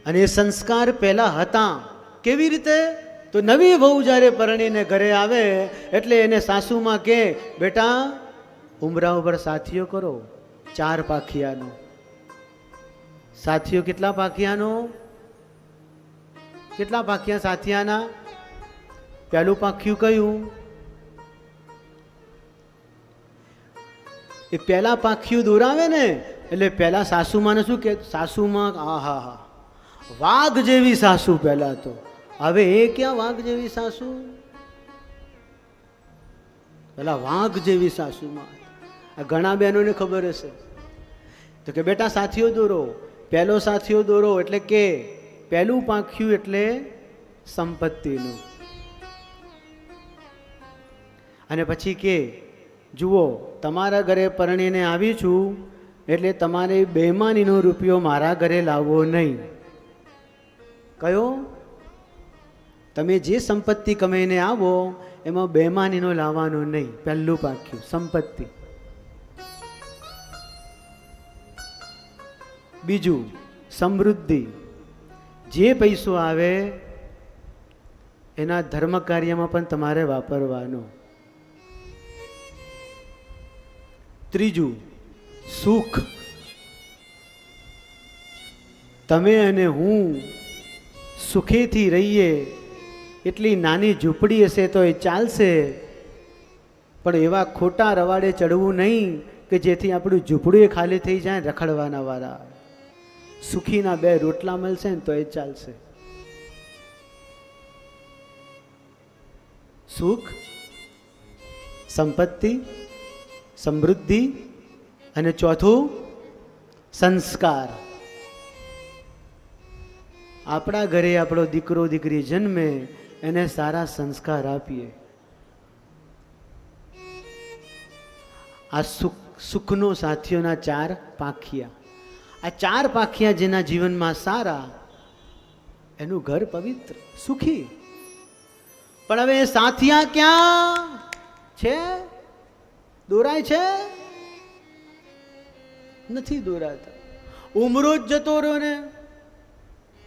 અને એ સંસ્કાર પહેલા હતા. કેવી રીતે? તો નવી વહુ જ્યારે પરણીને ઘરે આવે એટલે એને સાસુમાં કે, બેટા ઉમરા ઉપર સાથીઓ કરો 4 પાખિયાનો. સાથીઓ કેટલા પાખિયાનો? કેટલા પાખિયા સાથિયાના? પહેલું પાખ્યું કયું? એ પહેલા પાખ્યું દોરાવે ને એટલે પહેલા સાસુમાને શું કે? સાસુમાં આહા હા વાઘ જેવી સાસુ પહેલા તો. હવે એ ક્યાં વાઘ જેવી સાસુ? પેલા વાઘ જેવી સાસુમાં. આ ઘણા બહેનોને ખબર હશે. તો કે બેટા સાથીઓ દોરો. પહેલો સાથીઓ દોરો એટલે કે પહેલું પાંખ્યું એટલે સંપત્તિનું. અને પછી કે જુઓ તમારા ઘરે પરણીને આવી છું એટલે તમારે બેમાનીનો રૂપિયો મારા ઘરે લાવવો નહીં. કયો? તમે જે સંપત્તિ કમાઈને આવો એમાં બેમાનીનો લાવવાનો નહીં. પહેલું પાક્યું સંપત્તિ. બીજું સમૃદ્ધિ. જે પૈસો આવે એના ધર્મ કાર્યમાં પણ તમારે વાપરવાનો. ત્રીજું સુખ. તમે અને હું સુખેથી રહીએ. એટલી નાની ઝૂંપડી હશે તો એ ચાલશે, પણ એવા ખોટા રવાડે ચડવું નહીં કે જેથી આપણું ઝૂંપડું એ ખાલી થઈ જાય રખડવાના વાળા. સુખીના 2 રોટલા મળશે ને તો એ ચાલશે. સુખ, સંપત્તિ, સમૃદ્ધિ અને ચોથું સંસ્કાર. આપણા ઘરે આપણો દીકરો દીકરી જન્મે એને સારા સંસ્કાર આપીએ. આ સુખનો સાથીઓના 4 પાખિયા. આ 4 પાખિયા જેના જીવનમાં સારા એનું ઘર પવિત્ર સુખી. પણ હવે સાથિયા ક્યાં છે? દોરાય છે? નથી દોરાતા. ઉમરો જ જતો રહ્યો ને